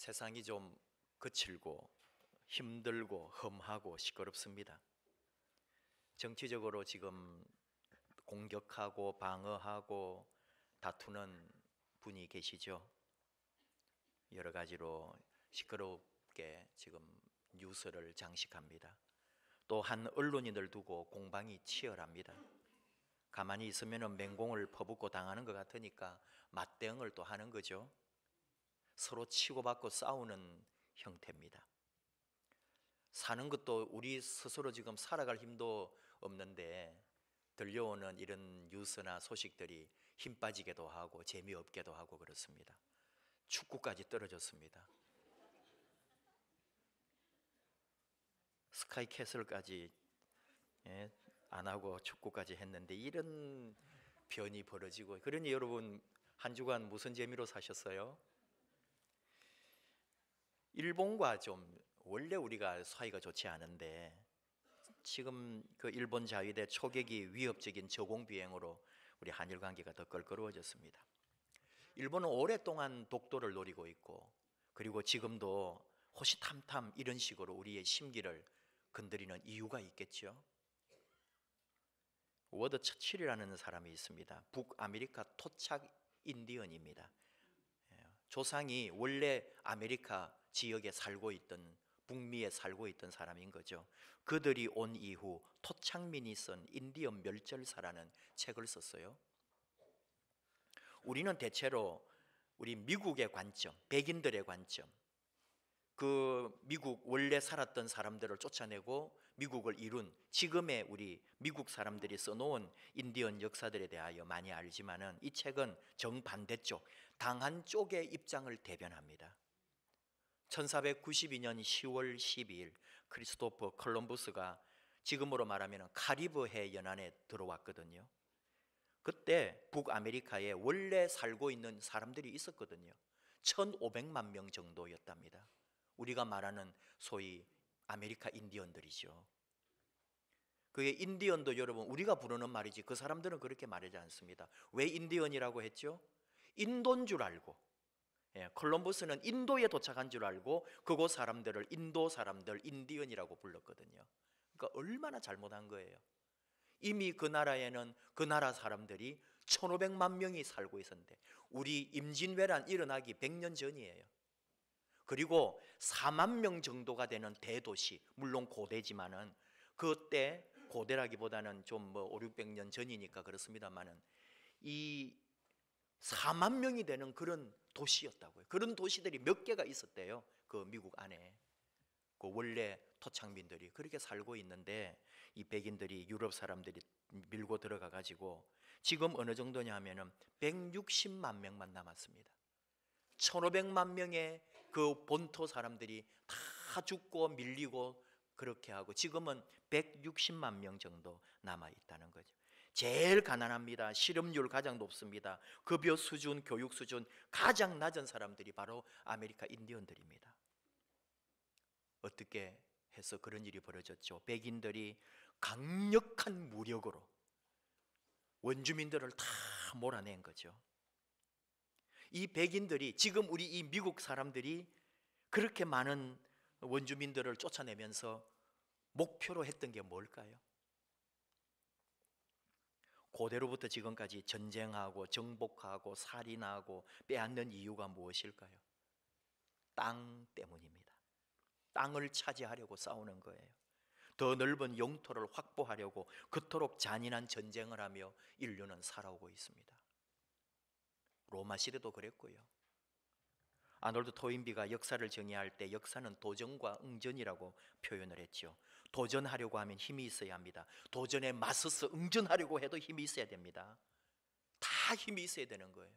세상이 좀 거칠고 힘들고 험하고 시끄럽습니다. 정치적으로 지금 공격하고 방어하고 다투는 분이 계시죠. 여러 가지로 시끄럽게 지금 뉴스를 장식합니다. 또 한 언론인들 두고 공방이 치열합니다. 가만히 있으면 맹공을 퍼붓고 당하는 것 같으니까 맞대응을 또 하는 거죠. 서로 치고받고 싸우는 형태입니다. 사는 것도 우리 스스로 지금 살아갈 힘도 없는데 들려오는 이런 뉴스나 소식들이 힘 빠지게도 하고 재미없게도 하고 그렇습니다. 축구까지 떨어졌습니다. 스카이캐슬까지 안 하고 축구까지 했는데 이런 변이 벌어지고, 그러니 여러분 한 주간 무슨 재미로 사셨어요? 일본과 좀 원래 우리가 사이가 좋지 않은데 지금 그 일본 자위대 초계기 위협적인 저공 비행으로 우리 한일 관계가 더 껄끄러워졌습니다. 일본은 오랫동안 독도를 노리고 있고, 그리고 지금도 호시탐탐 이런 식으로 우리의 심기를 건드리는 이유가 있겠죠. 워드 처칠이라는 사람이 있습니다. 북아메리카 토착 인디언입니다. 조상이 원래 아메리카 지역에 살고 있던, 북미에 살고 있던 사람인 거죠. 그들이 온 이후 토착민이 쓴 인디언 멸절사라는 책을 썼어요. 우리는 대체로 우리 미국의 관점, 백인들의 관점, 그 미국 원래 살았던 사람들을 쫓아내고 미국을 이룬 지금의 우리 미국 사람들이 써놓은 인디언 역사들에 대하여 많이 알지만은 이 책은 정반대쪽, 당한 쪽의 입장을 대변합니다. 1492년 10월 12일 크리스토퍼 콜럼버스가 지금으로 말하면 카리브해 연안에 들어왔거든요. 그때 북아메리카에 원래 살고 있는 사람들이 있었거든요. 1500만 명 정도였답니다. 우리가 말하는 소위 아메리카 인디언들이죠. 그게 인디언도 여러분 우리가 부르는 말이지 그 사람들은 그렇게 말하지 않습니다. 왜 인디언이라고 했죠? 인도인 줄 알고, 콜럼버스는 인도에 도착한 줄 알고 그곳 사람들을 인도 사람들, 인디언이라고 불렀거든요. 그러니까 얼마나 잘못한 거예요. 이미 그 나라에는 그 나라 사람들이 1500만 명이 살고 있었는데 우리 임진왜란 일어나기 100년 전이에요. 그리고 4만 명 정도가 되는 대도시, 물론 고대지만은 그때 고대라기보다는 좀 5, 600년 전이니까 그렇습니다만은 이 4만 명이 되는 그런 도시였다고요. 그런 도시들이 몇 개가 있었대요. 그 미국 안에. 그 원래 토착민들이 그렇게 살고 있는데 이 백인들이, 유럽 사람들이 밀고 들어가 가지고 지금 어느 정도냐 하면은 160만 명만 남았습니다. 1500만 명의 그 본토 사람들이 다 죽고 밀리고 그렇게 하고 지금은 160만 명 정도 남아 있다는 거죠. 제일 가난합니다. 실업률 가장 높습니다. 급여 수준, 교육 수준 가장 낮은 사람들이 바로 아메리카 인디언들입니다. 어떻게 해서 그런 일이 벌어졌죠? 백인들이 강력한 무력으로 원주민들을 다 몰아낸 거죠. 이 백인들이 지금 우리 이 미국 사람들이 그렇게 많은 원주민들을 쫓아내면서 목표로 했던 게 뭘까요? 고대로부터 지금까지 전쟁하고 정복하고 살인하고 빼앗는 이유가 무엇일까요? 땅 때문입니다. 땅을 차지하려고 싸우는 거예요. 더 넓은 영토를 확보하려고 그토록 잔인한 전쟁을 하며 인류는 살아오고 있습니다. 로마 시대도 그랬고요. 아놀드 토인비가 역사를 정의할 때 역사는 도전과 응전이라고 표현을 했죠. 도전하려고 하면 힘이 있어야 합니다. 도전에 맞서서 응전하려고 해도 힘이 있어야 됩니다. 다 힘이 있어야 되는 거예요.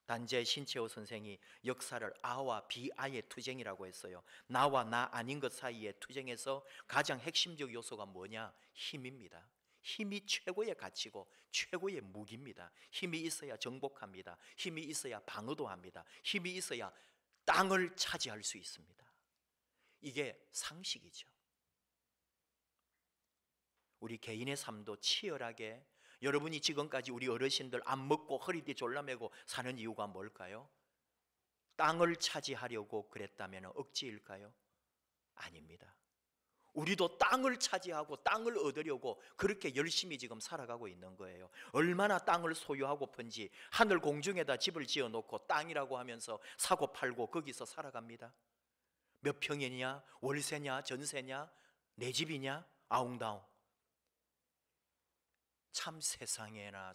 단재 신채호 선생이 역사를 아와 비아의 투쟁이라고 했어요. 나와 나 아닌 것 사이의 투쟁에서 가장 핵심적 요소가 뭐냐? 힘입니다. 힘이 최고의 가치고 최고의 무기입니다. 힘이 있어야 정복합니다. 힘이 있어야 방어도 합니다. 힘이 있어야 땅을 차지할 수 있습니다. 이게 상식이죠. 우리 개인의 삶도 치열하게, 여러분이 지금까지 우리 어르신들 안 먹고 허리띠 졸라매고 사는 이유가 뭘까요? 땅을 차지하려고 그랬다면 억지일까요? 아닙니다. 우리도 땅을 차지하고 땅을 얻으려고 그렇게 열심히 지금 살아가고 있는 거예요. 얼마나 땅을 소유하고픈지 하늘 공중에다 집을 지어놓고 땅이라고 하면서 사고 팔고 거기서 살아갑니다. 몇 평이냐, 월세냐, 전세냐, 내 집이냐, 아웅다웅. 참 세상에나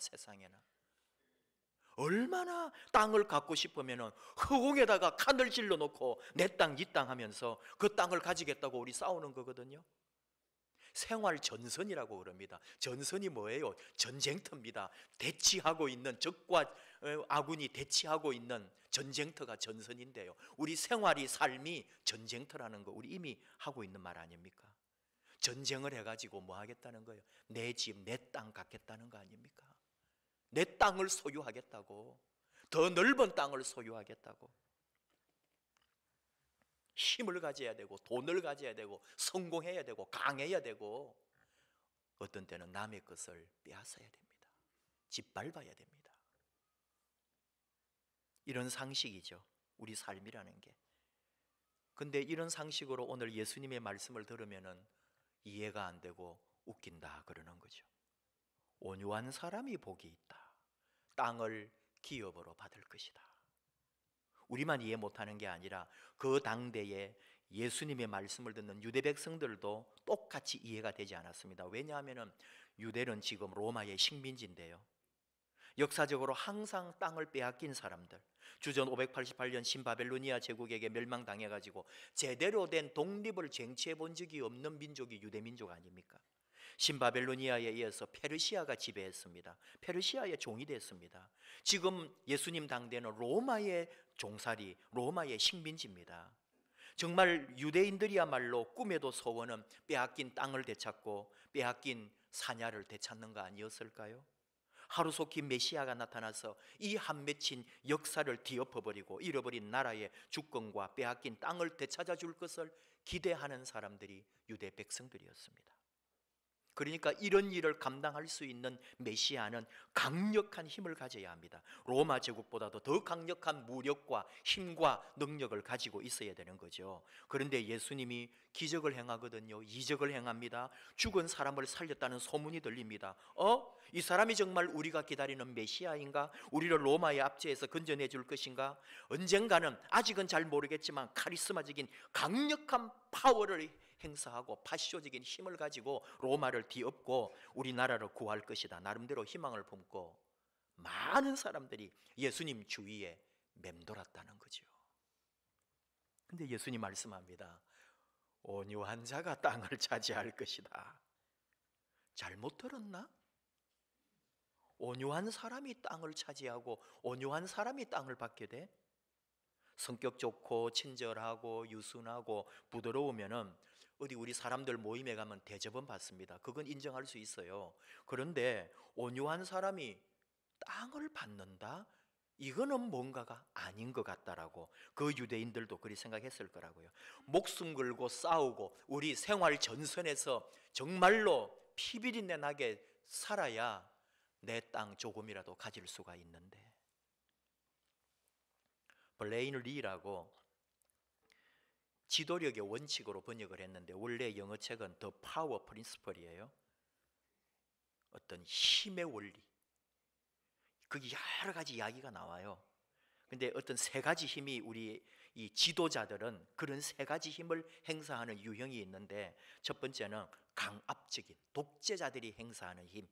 얼마나 땅을 갖고 싶으면 허공에다가 칸을 질러놓고 내 땅, 이 땅 하면서 그 땅을 가지겠다고 우리 싸우는 거거든요. 생활 전선이라고 그럽니다. 전선이 뭐예요? 전쟁터입니다. 대치하고 있는 적과 아군이 대치하고 있는 전쟁터가 전선인데요. 우리 생활이 삶이 전쟁터라는 거 우리 이미 하고 있는 말 아닙니까? 전쟁을 해가지고 뭐 하겠다는 거예요? 내 집, 내 땅 갖겠다는 거 아닙니까? 내 땅을 소유하겠다고, 더 넓은 땅을 소유하겠다고. 힘을 가져야 되고 돈을 가져야 되고 성공해야 되고 강해야 되고 어떤 때는 남의 것을 빼앗아야 됩니다. 짓밟아야 됩니다. 이런 상식이죠, 우리 삶이라는 게. 근데 이런 상식으로 오늘 예수님의 말씀을 들으면은 이해가 안 되고 웃긴다 그러는 거죠. 온유한 사람이 복이 있다. 땅을 기업으로 받을 것이다. 우리만 이해 못하는 게 아니라 그 당대에 예수님의 말씀을 듣는 유대 백성들도 똑같이 이해가 되지 않았습니다. 왜냐하면 유대는 지금 로마의 식민지인데요. 역사적으로 항상 땅을 빼앗긴 사람들, 주전 588년 신바벨로니아 제국에게 멸망당해가지고 제대로 된 독립을 쟁취해 본 적이 없는 민족이 유대민족 아닙니까? 신바벨로니아에 이어서 페르시아가 지배했습니다. 페르시아의 종이 됐습니다. 지금 예수님 당대는 로마의 종살이, 로마의 식민지입니다. 정말 유대인들이야말로 꿈에도 소원은 빼앗긴 땅을 되찾고 빼앗긴 사냐를 되찾는 거 아니었을까요? 하루속히 메시아가 나타나서 이 한 맺힌 역사를 뒤엎어버리고 잃어버린 나라의 주권과 빼앗긴 땅을 되찾아 줄 것을 기대하는 사람들이 유대 백성들이었습니다. 그러니까 이런 일을 감당할 수 있는 메시아는 강력한 힘을 가져야 합니다. 로마 제국보다도 더 강력한 무력과 힘과 능력을 가지고 있어야 되는 거죠. 그런데 예수님이 기적을 행하거든요. 이적을 행합니다. 죽은 사람을 살렸다는 소문이 들립니다. 이 사람이 정말 우리가 기다리는 메시아인가? 우리를 로마의 압제에서 건져내 줄 것인가? 언젠가는, 아직은 잘 모르겠지만 카리스마적인 강력한 파워를 행사하고 파쇼적인 힘을 가지고 로마를 뒤엎고 우리나라를 구할 것이다. 나름대로 희망을 품고 많은 사람들이 예수님 주위에 맴돌았다는 거죠. 근데 예수님 말씀합니다. 온유한 자가 땅을 차지할 것이다. 잘못 들었나? 온유한 사람이 땅을 차지하고 온유한 사람이 땅을 받게 돼? 성격 좋고 친절하고 유순하고 부드러우면은 어디 우리 사람들 모임에 가면 대접은 받습니다. 그건 인정할 수 있어요. 그런데 온유한 사람이 땅을 받는다? 이거는 뭔가가 아닌 것 같다라고 그 유대인들도 그리 생각했을 거라고요. 목숨 걸고 싸우고 우리 생활 전선에서 정말로 피비린내 나게 살아야 내 땅 조금이라도 가질 수가 있는데. 블레인 리라고 지도력의 원칙으로 번역을 했는데 원래 영어책은 The Power Principle이에요. 어떤 힘의 원리. 거기 여러 가지 이야기가 나와요. 근데 어떤 세 가지 힘이 우리 이 지도자들은 그런 세 가지 힘을 행사하는 유형이 있는데, 첫 번째는 강압적인 독재자들이 행사하는 힘.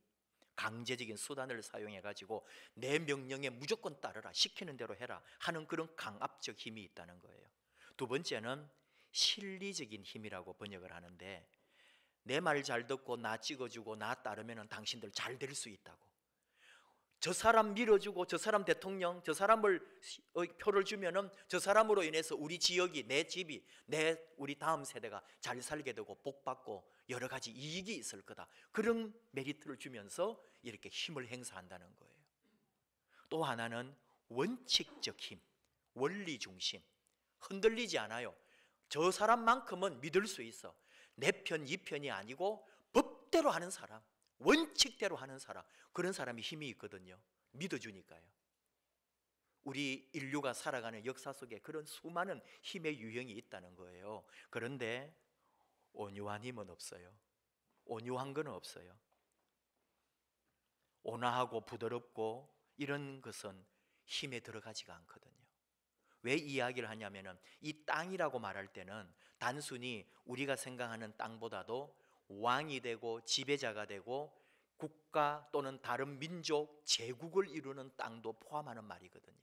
강제적인 수단을 사용해 가지고 내 명령에 무조건 따르라, 시키는 대로 해라 하는 그런 강압적 힘이 있다는 거예요. 두 번째는 실리적인 힘이라고 번역을 하는데, 내 말 잘 듣고 나 찍어주고 나 따르면 당신들 잘 될 수 있다고, 저 사람 밀어주고 저 사람 대통령, 저 사람을 표를 주면은 저 사람으로 인해서 우리 지역이, 내 집이, 우리 다음 세대가 잘 살게 되고 복받고 여러 가지 이익이 있을 거다. 그런 메리트를 주면서 이렇게 힘을 행사한다는 거예요. 또 하나는 원칙적 힘, 원리 중심. 흔들리지 않아요. 저 사람만큼은 믿을 수 있어. 내 편, 이 편이 아니고 법대로 하는 사람, 원칙대로 하는 사람, 그런 사람이 힘이 있거든요. 믿어주니까요. 우리 인류가 살아가는 역사 속에 그런 수많은 힘의 유형이 있다는 거예요. 그런데 온유한 힘은 없어요. 온유한 건 없어요. 온화하고 부드럽고 이런 것은 힘에 들어가지가 않거든요. 왜 이야기를 하냐면은 이 땅이라고 말할 때는 단순히 우리가 생각하는 땅보다도 왕이 되고 지배자가 되고 국가 또는 다른 민족, 제국을 이루는 땅도 포함하는 말이거든요.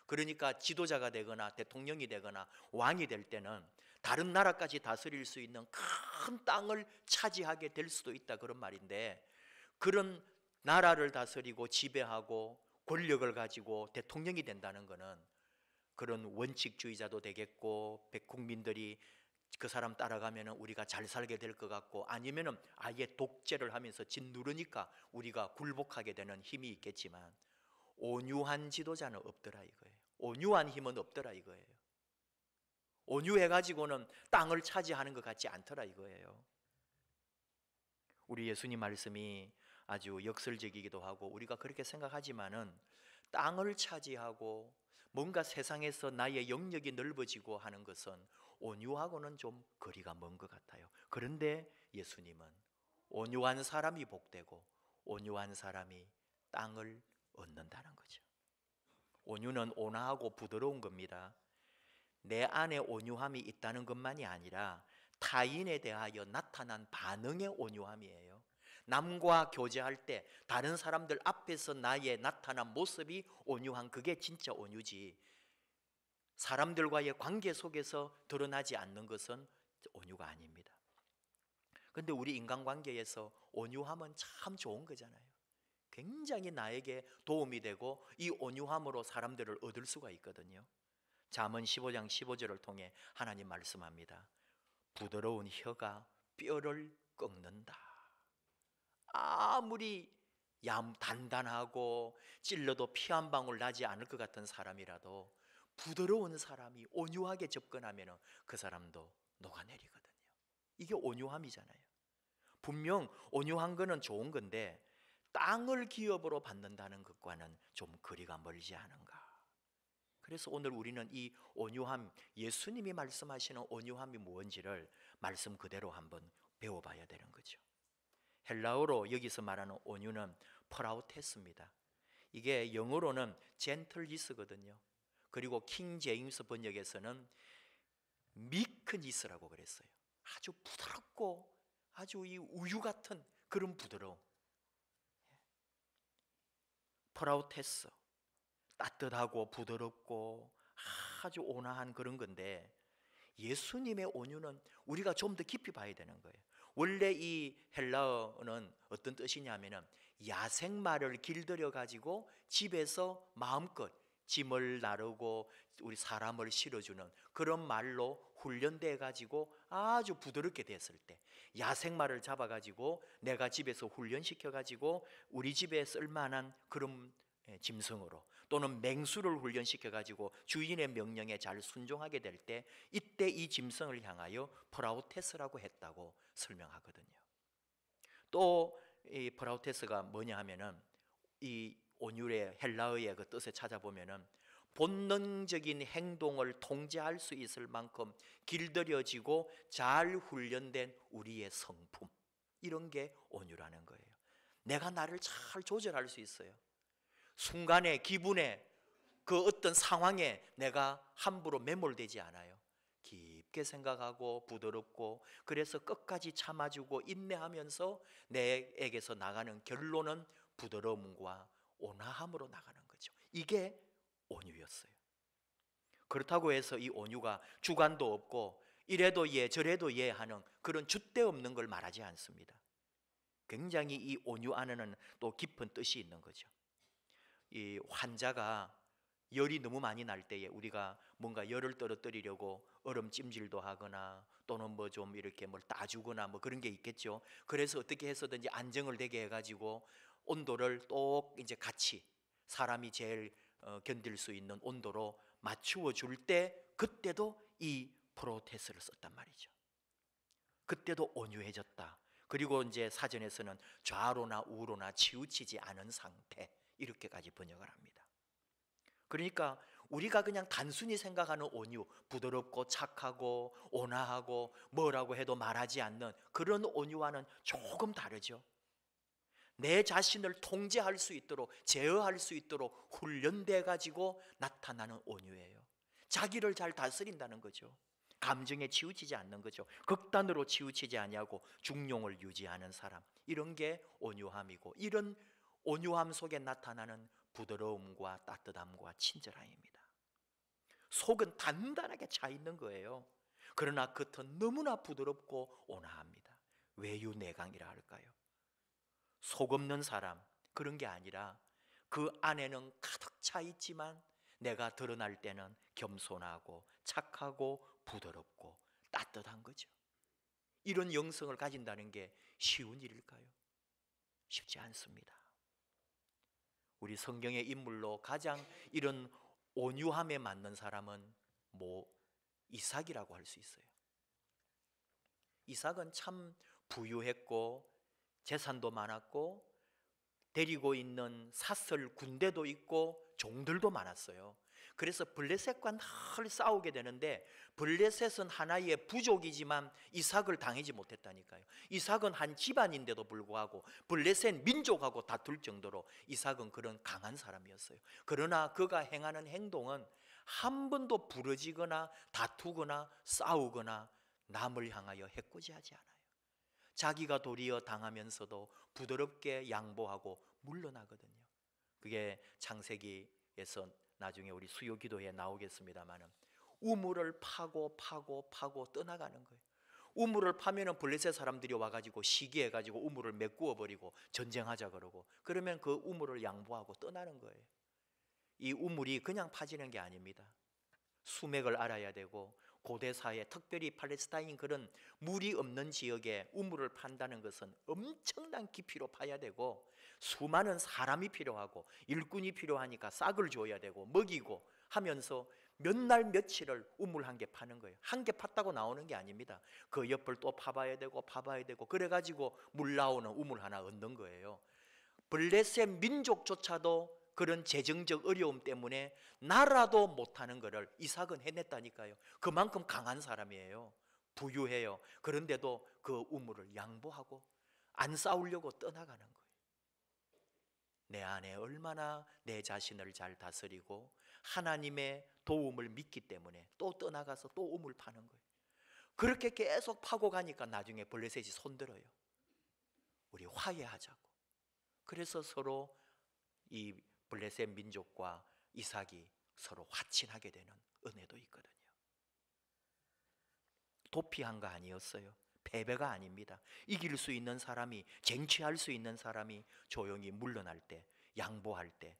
그러니까 지도자가 되거나 대통령이 되거나 왕이 될 때는 다른 나라까지 다스릴 수 있는 큰 땅을 차지하게 될 수도 있다, 그런 말인데, 그런 나라를 다스리고 지배하고 권력을 가지고 대통령이 된다는 것은 그런 원칙주의자도 되겠고, 백국민들이 그 사람 따라가면 우리가 잘 살게 될 것 같고, 아니면 아예 독재를 하면서 짓누르니까 우리가 굴복하게 되는 힘이 있겠지만, 온유한 지도자는 없더라 이거예요. 온유한 힘은 없더라 이거예요. 온유해가지고는 땅을 차지하는 것 같지 않더라 이거예요. 우리 예수님 말씀이 아주 역설적이기도 하고 우리가 그렇게 생각하지만은, 땅을 차지하고 뭔가 세상에서 나의 영역이 넓어지고 하는 것은 온유하고는 좀 거리가 먼 것 같아요. 그런데 예수님은 온유한 사람이 복되고 온유한 사람이 땅을 얻는다는 거죠. 온유는 온화하고 부드러운 겁니다. 내 안에 온유함이 있다는 것만이 아니라 타인에 대하여 나타난 반응의 온유함이에요. 남과 교제할 때 다른 사람들 앞에서 나의 나타난 모습이 온유한, 그게 진짜 온유지, 사람들과의 관계 속에서 드러나지 않는 것은 온유가 아닙니다. 그런데 우리 인간관계에서 온유함은 참 좋은 거잖아요. 굉장히 나에게 도움이 되고 이 온유함으로 사람들을 얻을 수가 있거든요. 잠언 15장 15절을 통해 하나님 말씀합니다. 부드러운 혀가 뼈를 꺾는다. 아무리 단단하고 찔러도 피 한 방울 나지 않을 것 같은 사람이라도 부드러운 사람이 온유하게 접근하면 그 사람도 녹아내리거든요. 이게 온유함이잖아요. 분명 온유한 거는 좋은 건데 땅을 기업으로 받는다는 것과는 좀 거리가 멀지 않은가. 그래서 오늘 우리는 이 온유함, 예수님이 말씀하시는 온유함이 무엇인지를 말씀 그대로 한번 배워봐야 되는 거죠. 헬라어로 여기서 말하는 온유는 프라우테스입니다. 이게 영어로는 젠틀니스거든요. 그리고 킹 제임스 번역에서는 미크니스라고 그랬어요. 아주 부드럽고 아주 이 우유 같은 그런 부드러움. 프라우테스, 따뜻하고 부드럽고 아주 온화한 그런 건데, 예수님의 온유는 우리가 좀 더 깊이 봐야 되는 거예요. 원래 이 헬라어는 어떤 뜻이냐면은 야생마를 길들여 가지고 집에서 마음껏 짐을 나르고 우리 사람을 실어주는 그런 말로 훈련돼 가지고 아주 부드럽게 됐을 때, 야생마를 잡아 가지고 내가 집에서 훈련시켜 가지고 우리 집에 쓸만한 그런 짐승으로, 또는 맹수를 훈련시켜 가지고 주인의 명령에 잘 순종하게 될 때, 이때 이 짐승을 향하여 프라우테스라고 했다고 설명하거든요. 또 이 프라우테스가 뭐냐 하면은 이 온유의 헬라어의 그 뜻을 찾아보면은 본능적인 행동을 통제할 수 있을 만큼 길들여지고 잘 훈련된 우리의 성품, 이런 게 온유라는 거예요. 내가 나를 잘 조절할 수 있어요. 순간에, 기분에, 그 어떤 상황에 내가 함부로 매몰되지 않아요. 깊게 생각하고 부드럽고, 그래서 끝까지 참아주고 인내하면서 내에게서 나가는 결론은 부드러움과 온화함으로 나가는 거죠. 이게 온유였어요. 그렇다고 해서 이 온유가 주관도 없고 이래도 예 저래도 예 하는 그런 줏대 없는 걸 말하지 않습니다. 굉장히 이 온유 안에는 또 깊은 뜻이 있는 거죠. 이 환자가 열이 너무 많이 날 때에 우리가 뭔가 열을 떨어뜨리려고 얼음 찜질도 하거나 또는 뭐 좀 이렇게 뭘 따주거나 뭐 그런 게 있겠죠. 그래서 어떻게 해서든지 안정을 되게 해가지고 온도를 또 이제 같이 사람이 제일 견딜 수 있는 온도로 맞추어 줄 때, 그때도 이 프로테스를 썼단 말이죠. 그때도 온유해졌다. 그리고 이제 사전에서는 좌로나 우로나 치우치지 않은 상태, 이렇게까지 번역을 합니다. 그러니까 우리가 그냥 단순히 생각하는 온유, 부드럽고 착하고 온화하고 뭐라고 해도 말하지 않는 그런 온유와는 조금 다르죠. 내 자신을 통제할 수 있도록, 제어할 수 있도록 훈련돼 가지고 나타나는 온유예요. 자기를 잘 다스린다는 거죠. 감정에 치우치지 않는 거죠. 극단으로 치우치지 아니하고 중용을 유지하는 사람, 이런 게 온유함이고, 이런 온유함 속에 나타나는 부드러움과 따뜻함과 친절함입니다. 속은 단단하게 차 있는 거예요. 그러나 겉은 너무나 부드럽고 온화합니다. 외유내강이라 할까요? 속 없는 사람, 그런 게 아니라 그 안에는 가득 차 있지만 내가 드러날 때는 겸손하고 착하고 부드럽고 따뜻한 거죠. 이런 영성을 가진다는 게 쉬운 일일까요? 쉽지 않습니다. 우리 성경의 인물로 가장 이런 온유함에 맞는 사람은 이삭이라고 할 수 있어요. 이삭은 참 부유했고 재산도 많았고 데리고 있는 사슬 군대도 있고 종들도 많았어요. 그래서 블레셋과 늘 싸우게 되는데, 블레셋은 하나의 부족이지만 이삭을 당하지 못했다니까요. 이삭은 한 집안인데도 불구하고 블레셋 민족하고 다툴 정도로 이삭은 그런 강한 사람이었어요. 그러나 그가 행하는 행동은 한 번도 부러지거나 다투거나 싸우거나 남을 향하여 해코지하지 않아요. 자기가 도리어 당하면서도 부드럽게 양보하고 물러나거든요. 그게 창세기에서 나중에 우리 수요 기도에 나오겠습니다만은 우물을 파고 떠나가는 거예요. 우물을 파면은 블레셋 사람들이 와가지고 시기해가지고 우물을 메꾸어 버리고 전쟁하자 그러고, 그러면 그 우물을 양보하고 떠나는 거예요. 이 우물이 그냥 파지는 게 아닙니다. 수맥을 알아야 되고, 고대 사회, 특별히 팔레스타인 그런 물이 없는 지역에 우물을 판다는 것은 엄청난 깊이로 파야 되고, 수많은 사람이 필요하고 일꾼이 필요하니까 싹을 줘야 되고 먹이고 하면서 몇 날 며칠을 우물 한 개 파는 거예요. 한 개 팠다고 나오는 게 아닙니다. 그 옆을 또 파봐야 되고 그래가지고 물 나오는 우물 하나 얻는 거예요. 블레셋 민족조차도 그런 재정적 어려움 때문에 나라도 못하는 것을 이삭은 해냈다니까요. 그만큼 강한 사람이에요. 부유해요. 그런데도 그 우물을 양보하고 안 싸우려고 떠나가는 거예요. 내 안에 얼마나 내 자신을 잘 다스리고 하나님의 도움을 믿기 때문에 또 떠나가서 또 우물 파는 거예요. 그렇게 계속 파고 가니까 나중에 블레셋이 손들어요. 우리 화해하자고. 그래서 서로 이 블레셋 민족과 이삭이 서로 화친하게 되는 은혜도 있거든요. 도피한 거 아니었어요. 패배가 아닙니다. 이길 수 있는 사람이, 쟁취할 수 있는 사람이 조용히 물러날 때, 양보할 때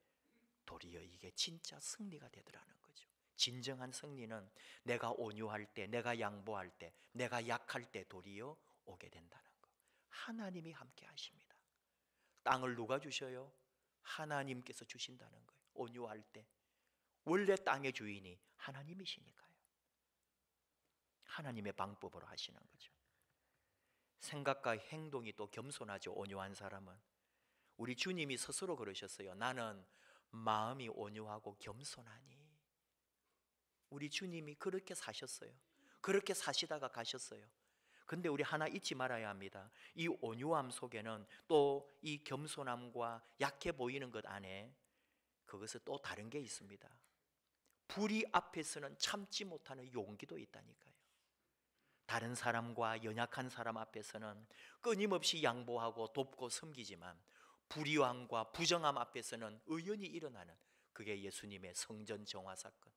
도리어 이게 진짜 승리가 되더라는 거죠. 진정한 승리는 내가 온유할 때, 내가 양보할 때, 내가 약할 때 도리어 오게 된다는 거. 하나님이 함께 하십니다. 땅을 누가 주셔요? 하나님께서 주신다는 거예요. 온유할 때 원래 땅의 주인이 하나님이시니까요. 하나님의 방법으로 하시는 거죠. 생각과 행동이 또 겸손하죠. 온유한 사람은. 우리 주님이 스스로 그러셨어요. 나는 마음이 온유하고 겸손하니. 우리 주님이 그렇게 사셨어요. 그렇게 사시다가 가셨어요. 근데 우리 하나 잊지 말아야 합니다. 이 온유함 속에는 또 이 겸손함과 약해 보이는 것 안에 그것은 또 다른 게 있습니다. 불의 앞에서는 참지 못하는 용기도 있다니까요. 다른 사람과 연약한 사람 앞에서는 끊임없이 양보하고 돕고 섬기지만 불의함과 부정함 앞에서는 의연히 일어나는, 그게 예수님의 성전 정화 사건.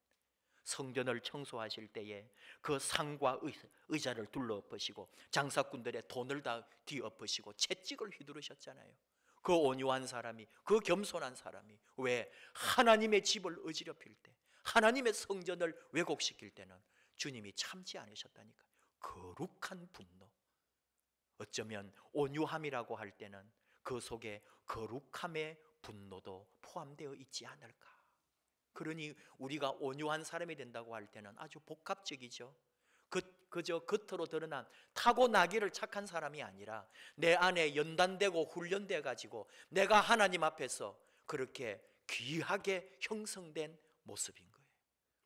성전을 청소하실 때에 그 상과 의자를 둘러엎으시고 장사꾼들의 돈을 다 뒤엎으시고 채찍을 휘두르셨잖아요. 그 온유한 사람이, 그 겸손한 사람이 왜 하나님의 집을 어지럽힐 때, 하나님의 성전을 왜곡시킬 때는 주님이 참지 않으셨다니까요. 거룩한 분노, 어쩌면 온유함이라고 할 때는 그 속에 거룩함의 분노도 포함되어 있지 않을까. 그러니 우리가 온유한 사람이 된다고 할 때는 아주 복합적이죠. 그저 겉으로 드러난 타고나기를 착한 사람이 아니라 내 안에 연단되고 훈련돼 가지고 내가 하나님 앞에서 그렇게 귀하게 형성된 모습인 거예요.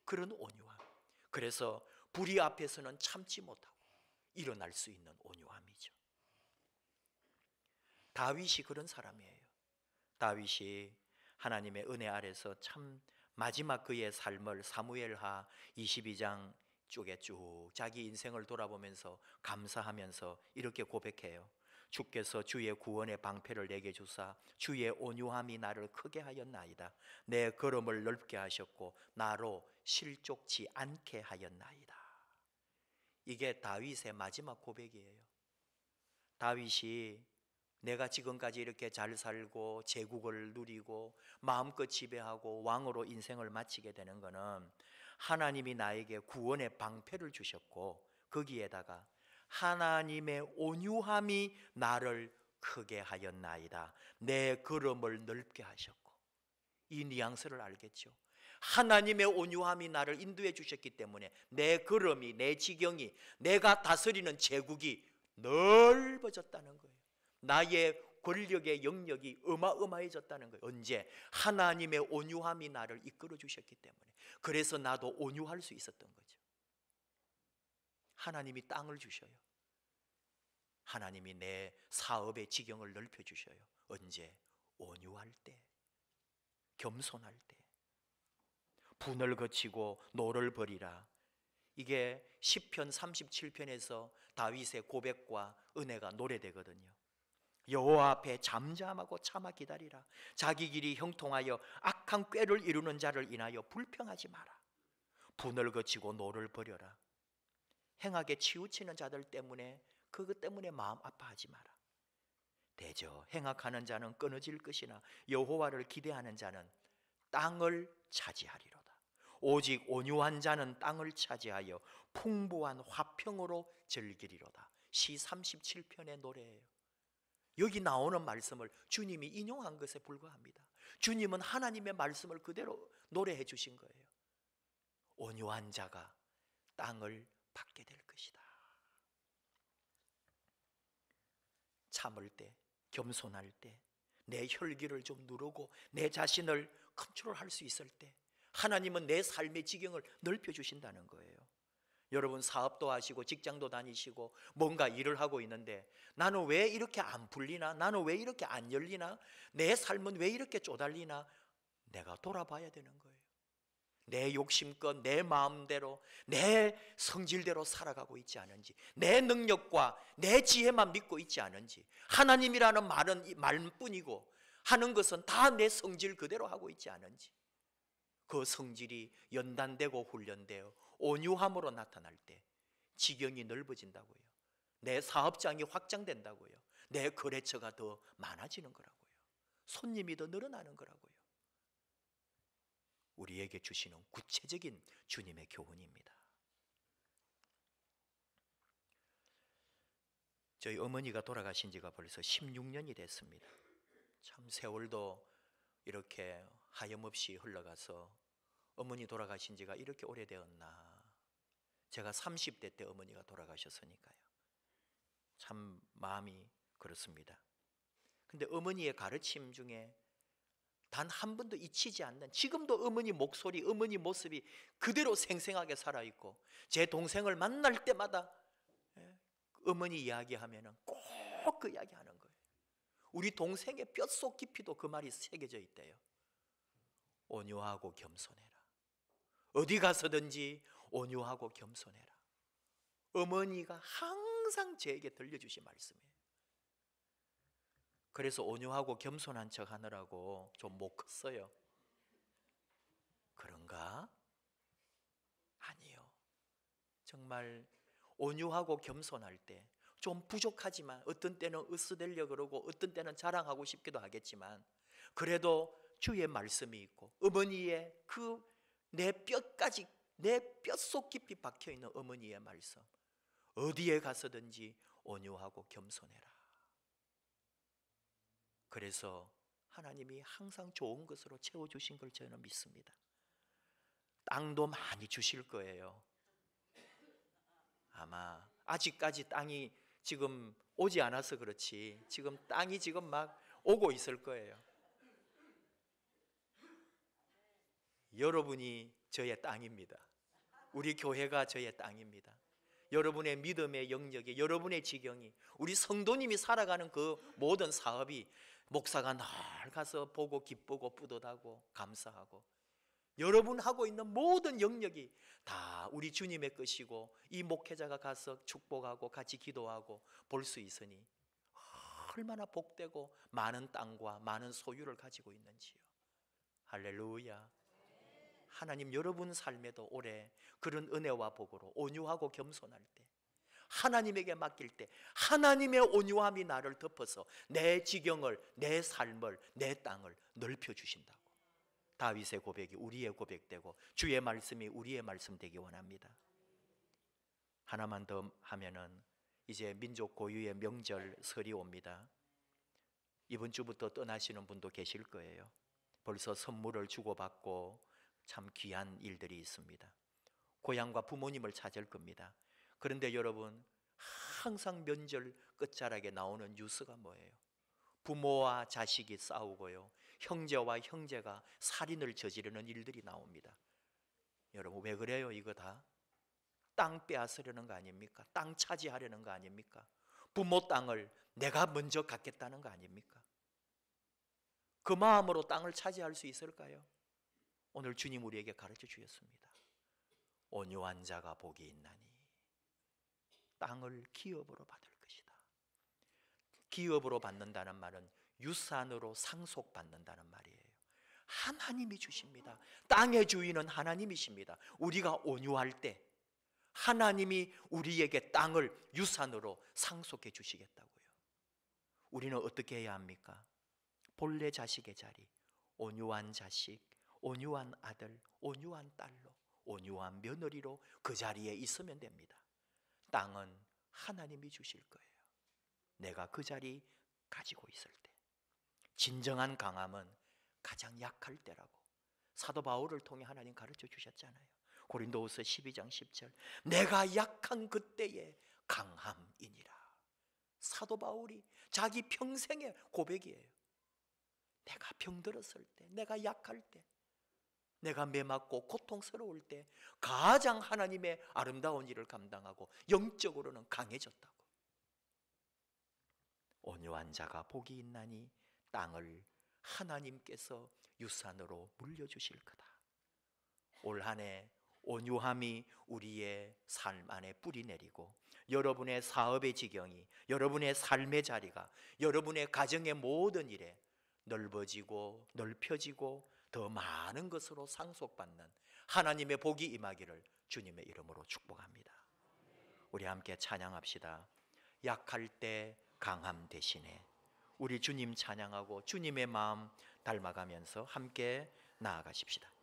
그런 온유함. 그래서 불의 앞에서는 참지 못하고 일어날 수 있는 온유함이죠. 다윗이 그런 사람이에요. 다윗이 하나님의 은혜 아래서 참 마지막 그의 삶을 사무엘하 22장 쪽에 쭉 자기 인생을 돌아보면서 감사하면서 이렇게 고백해요. 주께서 주의 구원의 방패를 내게 주사 주의 온유함이 나를 크게 하였나이다. 내 걸음을 넓게 하셨고 나로 실족치 않게 하였나이다. 이게 다윗의 마지막 고백이에요. 다윗이 내가 지금까지 이렇게 잘 살고 제국을 누리고 마음껏 지배하고 왕으로 인생을 마치게 되는 것은 하나님이 나에게 구원의 방패를 주셨고 거기에다가 하나님의 온유함이 나를 크게 하였나이다. 내 걸음을 넓게 하셨고, 이 뉘앙스를 알겠죠? 하나님의 온유함이 나를 인도해 주셨기 때문에 내 걸음이, 내 지경이, 내가 다스리는 제국이 넓어졌다는 거예요. 나의 권력의 영역이 어마어마해졌다는 거예요. 언제? 하나님의 온유함이 나를 이끌어 주셨기 때문에. 그래서 나도 온유할 수 있었던 거죠. 하나님이 땅을 주셔요. 하나님이 내 사업의 지경을 넓혀 주셔요. 언제? 온유할 때, 겸손할 때. 분을 거치고 노를 버리라. 이게 시편 37편에서 다윗의 고백과 은혜가 노래되거든요. 여호와 앞에 잠잠하고 참아 기다리라. 자기 길이 형통하여 악한 꾀를 이루는 자를 인하여 불평하지 마라. 분을 거치고 노를 버려라. 행하게 치우치는 자들 때문에, 그것 때문에 마음 아파하지 마라. 대저 행악하는 자는 끊어질 것이나 여호와를 기대하는 자는 땅을 차지하리로다. 오직 온유한 자는 땅을 차지하여 풍부한 화평으로 즐기리로다. 시 37편의 노래예요. 여기 나오는 말씀을 주님이 인용한 것에 불과합니다. 주님은 하나님의 말씀을 그대로 노래해 주신 거예요. 온유한 자가 땅을 받게 될 것이다. 참을 때, 겸손할 때, 내 혈기를 좀 누르고 내 자신을 컨트롤할 수 있을 때 하나님은 내 삶의 지경을 넓혀 주신다는 거예요. 여러분 사업도 하시고 직장도 다니시고 뭔가 일을 하고 있는데 나는 왜 이렇게 안 풀리나? 나는 왜 이렇게 안 열리나? 내 삶은 왜 이렇게 쪼달리나? 내가 돌아봐야 되는 거예요. 내 욕심껏 내 마음대로 내 성질대로 살아가고 있지 않은지, 내 능력과 내 지혜만 믿고 있지 않은지, 하나님이라는 말은 말뿐이고 하는 것은 다 내 성질 그대로 하고 있지 않은지, 그 성질이 연단되고 훈련되어 온유함으로 나타날 때 지경이 넓어진다고요. 내 사업장이 확장된다고요. 내 거래처가 더 많아지는 거라고요. 손님이 더 늘어나는 거라고요. 우리에게 주시는 구체적인 주님의 교훈입니다. 저희 어머니가 돌아가신 지가 벌써 16년이 됐습니다. 참 세월도 이렇게 하염없이 흘러가서 어머니 돌아가신 지가 이렇게 오래되었나. 제가 30대 때 어머니가 돌아가셨으니까요. 참 마음이 그렇습니다. 근데 어머니의 가르침 중에 단 한 번도 잊히지 않는, 지금도 어머니 목소리, 어머니 모습이 그대로 생생하게 살아있고, 제 동생을 만날 때마다 어머니 이야기하면 꼭 그 이야기 하는 거예요. 우리 동생의 뼛속 깊이도 그 말이 새겨져 있대요. 온유하고 겸손해라. 어디 가서든지 온유하고 겸손해라. 어머니가 항상 저에게 들려주신 말씀이에요. 그래서 온유하고 겸손한 척 하느라고 좀 못 컸어요. 그런가? 아니요. 정말 온유하고 겸손할 때 좀 부족하지만, 어떤 때는 으스대려 그러고 어떤 때는 자랑하고 싶기도 하겠지만, 그래도 주의 말씀이 있고 어머니의 그 내 뼈까지, 내 뼛속 깊이 박혀있는 어머니의 말씀, 어디에 가서든지 온유하고 겸손해라. 그래서 하나님이 항상 좋은 것으로 채워주신 걸 저는 믿습니다. 땅도 많이 주실 거예요. 아마 아직까지 땅이 지금 오지 않아서 그렇지, 지금 땅이 지금 막 오고 있을 거예요. 여러분이 저의 땅입니다. 우리 교회가 저의 땅입니다. 여러분의 믿음의 영역이, 여러분의 지경이, 우리 성도님이 살아가는 그 모든 사업이 목사가 늘 가서 보고 기쁘고 뿌듯하고 감사하고, 여러분 하고 있는 모든 영역이 다 우리 주님의 것이고, 이 목회자가 가서 축복하고 같이 기도하고 볼 수 있으니 얼마나 복되고 많은 땅과 많은 소유를 가지고 있는지요. 할렐루야. 하나님, 여러분 삶에도 올해 그런 은혜와 복으로 온유하고 겸손할 때, 하나님에게 맡길 때 하나님의 온유함이 나를 덮어서 내 지경을, 내 삶을, 내 땅을 넓혀주신다고. 다윗의 고백이 우리의 고백되고 주의 말씀이 우리의 말씀 되기 원합니다. 하나만 더 하면은 이제 민족 고유의 명절 설이 옵니다. 이번 주부터 떠나시는 분도 계실 거예요. 벌써 선물을 주고받고 참 귀한 일들이 있습니다. 고향과 부모님을 찾을 겁니다. 그런데 여러분, 항상 명절 끝자락에 나오는 뉴스가 뭐예요? 부모와 자식이 싸우고요, 형제와 형제가 살인을 저지르는 일들이 나옵니다. 여러분, 왜 그래요? 이거 다 땅 빼앗으려는 거 아닙니까? 땅 차지하려는 거 아닙니까? 부모 땅을 내가 먼저 갖겠다는 거 아닙니까? 그 마음으로 땅을 차지할 수 있을까요? 오늘 주님 우리에게 가르쳐 주셨습니다. 온유한 자가 복이 있나니 땅을 기업으로 받을 것이다. 기업으로 받는다는 말은 유산으로 상속받는다는 말이에요. 하나님이 주십니다. 땅의 주인은 하나님이십니다. 우리가 온유할 때 하나님이 우리에게 땅을 유산으로 상속해 주시겠다고요. 우리는 어떻게 해야 합니까? 본래 자식의 자리, 온유한 자식, 온유한 아들, 온유한 딸로, 온유한 며느리로 그 자리에 있으면 됩니다. 땅은 하나님이 주실 거예요. 내가 그 자리 가지고 있을 때. 진정한 강함은 가장 약할 때라고 사도 바울을 통해 하나님 가르쳐 주셨잖아요. 고린도후서 12장 10절, 내가 약한 그때의 강함이니라. 사도 바울이 자기 평생의 고백이에요. 내가 병들었을 때, 내가 약할 때, 내가 매맞고 고통스러울 때 가장 하나님의 아름다운 일을 감당하고 영적으로는 강해졌다고. 온유한 자가 복이 있나니 땅을 하나님께서 유산으로 물려주실 거다. 올 한 해 온유함이 우리의 삶 안에 뿌리 내리고, 여러분의 사업의 지경이, 여러분의 삶의 자리가, 여러분의 가정의 모든 일에 넓어지고 넓혀지고 더 많은 것으로 상속받는 하나님의 복이 임하기를 주님의 이름으로 축복합니다. 우리 함께 찬양합시다. 약할 때 강함 대신에. 우리 주님 찬양하고 주님의 마음 닮아가면서 함께 나아가십시다.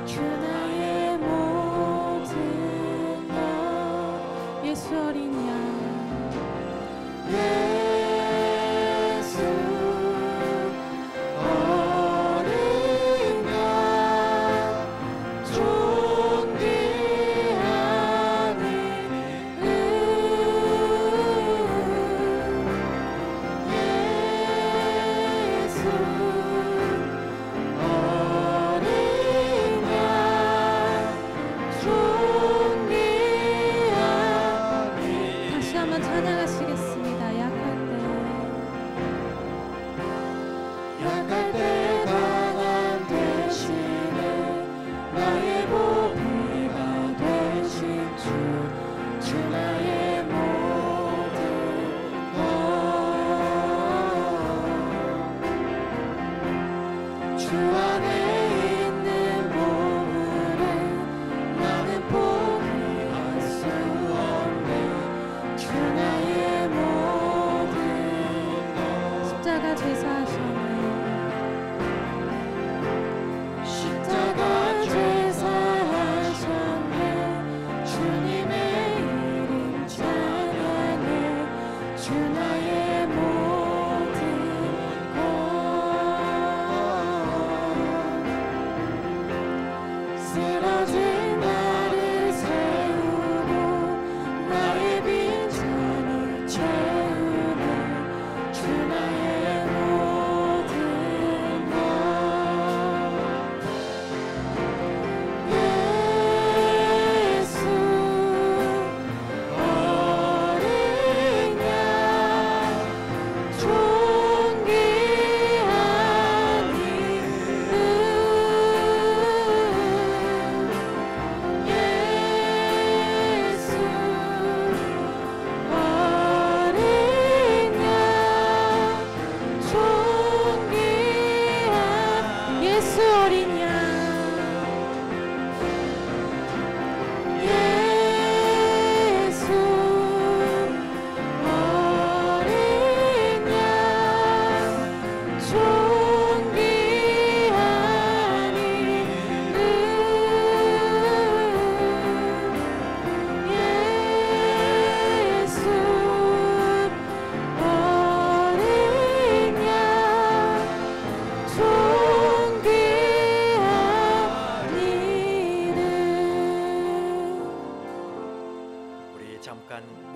주 나의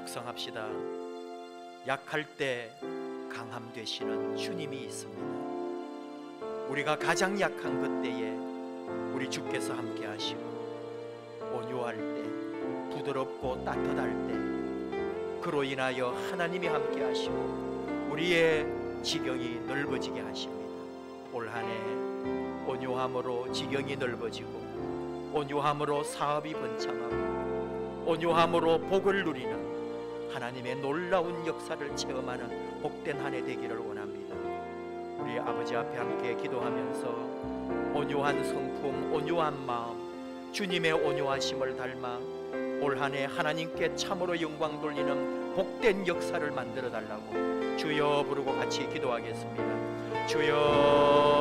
묵상합시다. 약할 때 강함 되시는 주님이 있습니다. 우리가 가장 약한 그때에 우리 주께서 함께 하시고, 온유할 때, 부드럽고 따뜻할 때 그로 인하여 하나님이 함께 하시고 우리의 지경이 넓어지게 하십니다. 올 한 해 온유함으로 지경이 넓어지고, 온유함으로 사업이 번창하고, 온유함으로 복을 누리는 하나님의 놀라운 역사를 체험하는 복된 한 해 되기를 원합니다. 우리 아버지 앞에 함께 기도하면서 온유한 성품, 온유한 마음, 주님의 온유하심을 닮아 올 한 해 하나님께 참으로 영광 돌리는 복된 역사를 만들어 달라고 주여 부르고 같이 기도하겠습니다. 주여.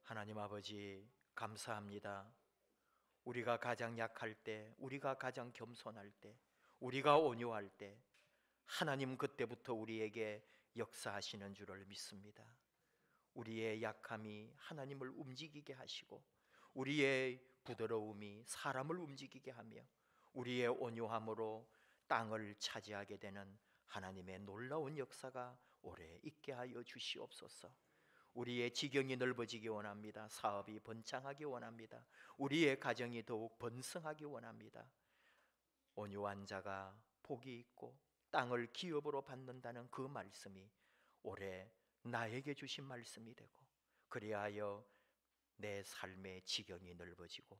하나님 아버지, 감사합니다. 우리가 가장 약할 때, 우리가 가장 겸손할 때, 우리가 온유할 때 하나님 그때부터 우리에게 역사하시는 줄을 믿습니다. 우리의 약함이 하나님을 움직이게 하시고, 우리의 부드러움이 사람을 움직이게 하며, 우리의 온유함으로 땅을 차지하게 되는 하나님의 놀라운 역사가 오래 있게 하여 주시옵소서. 우리의 지경이 넓어지기 원합니다. 사업이 번창하기 원합니다. 우리의 가정이 더욱 번성하기 원합니다. 온유한 자가 복이 있고 땅을 기업으로 받는다는 그 말씀이 올해 나에게 주신 말씀이 되고, 그리하여 내 삶의 지경이 넓어지고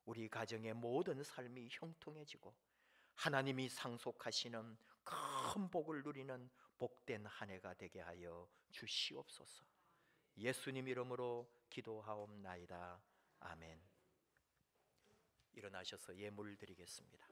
우리 가정의 모든 삶이 형통해지고 하나님이 상속하시는 큰 복을 누리는 복된 한 해가 되게 하여 주시옵소서. 예수님 이름으로 기도하옵나이다. 아멘. 일어나셔서 예물 드리겠습니다.